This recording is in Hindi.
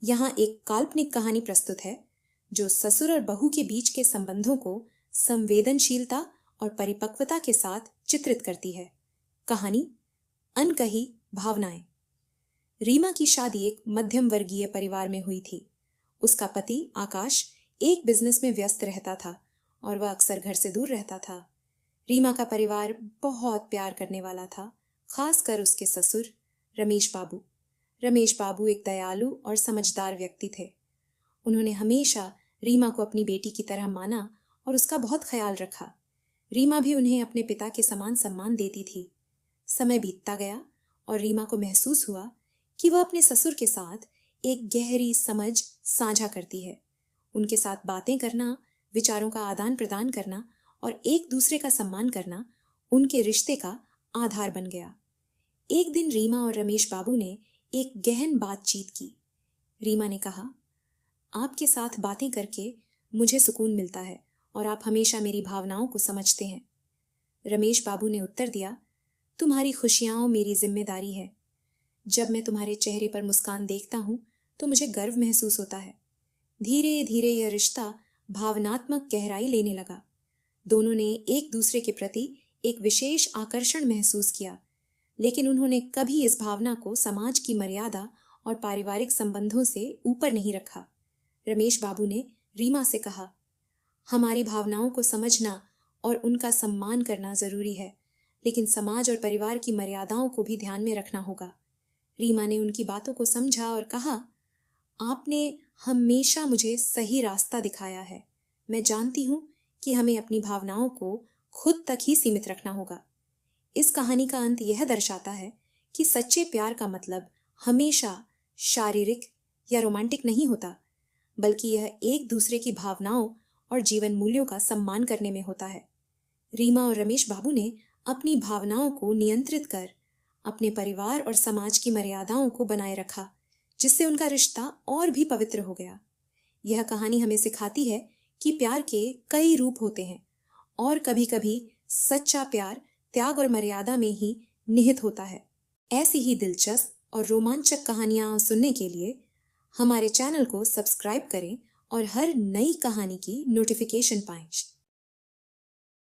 यहाँ एक काल्पनिक कहानी प्रस्तुत है जो ससुर और बहू के बीच के संबंधों को संवेदनशीलता और परिपक्वता के साथ चित्रित करती है। कहानी अनकही भावनाएं। रीमा की शादी एक मध्यम वर्गीय परिवार में हुई थी। उसका पति आकाश एक बिजनेस में व्यस्त रहता था और वह अक्सर घर से दूर रहता था। रीमा का परिवार बहुत प्यार करने वाला था, खासकर उसके ससुर रमेश बाबू। रमेश बाबू एक दयालु और समझदार व्यक्ति थे। उन्होंने हमेशा रीमा को अपनी बेटी की तरह माना और उसका बहुत ख्याल रखा। रीमा भी उन्हें अपने पिता के समान सम्मान देती थी। समय बीतता गया और रीमा को महसूस हुआ कि वह अपने ससुर के साथ एक गहरी समझ साझा करती है। उनके साथ बातें करना, विचारों का आदान प्रदान करना और एक दूसरे का सम्मान करना उनके रिश्ते का आधार बन गया। एक दिन रीमा और रमेश बाबू ने एक गहन बातचीत की। रीमा ने कहा, आपके साथ बातें करके मुझे सुकून मिलता है और आप हमेशा मेरी भावनाओं को समझते हैं। रमेश बाबू ने उत्तर दिया, तुम्हारी खुशियाँ मेरी जिम्मेदारी है। जब मैं तुम्हारे चेहरे पर मुस्कान देखता हूँ तो मुझे गर्व महसूस होता है। धीरे धीरे यह रिश्ता भावनात्मक गहराई लेने लगा। दोनों ने एक दूसरे के प्रति एक विशेष आकर्षण महसूस किया, लेकिन उन्होंने कभी इस भावना को समाज की मर्यादा और पारिवारिक संबंधों से ऊपर नहीं रखा। रमेश बाबू ने रीमा से कहा, हमारी भावनाओं को समझना और उनका सम्मान करना जरूरी है, लेकिन समाज और परिवार की मर्यादाओं को भी ध्यान में रखना होगा। रीमा ने उनकी बातों को समझा और कहा, आपने हमेशा मुझे सही रास्ता दिखाया है। मैं जानती हूँ कि हमें अपनी भावनाओं को खुद तक ही सीमित रखना होगा। इस कहानी का अंत यह दर्शाता है कि सच्चे प्यार का मतलब हमेशा शारीरिक या रोमांटिक नहीं होता, बल्कि यह एक दूसरे की भावनाओं और जीवन मूल्यों का सम्मान करने में होता है। रीमा और रमेश बाबू ने अपनी भावनाओं को नियंत्रित कर अपने परिवार और समाज की मर्यादाओं को बनाए रखा, जिससे उनका रिश्ता और भी पवित्र हो गया। यह कहानी हमें सिखाती है कि प्यार के कई रूप होते हैं और कभी-कभी सच्चा प्यार त्याग और मर्यादा में ही निहित होता है। ऐसी ही दिलचस्प और रोमांचक कहानियां सुनने के लिए हमारे चैनल को सब्सक्राइब करें और हर नई कहानी की नोटिफिकेशन पाएं।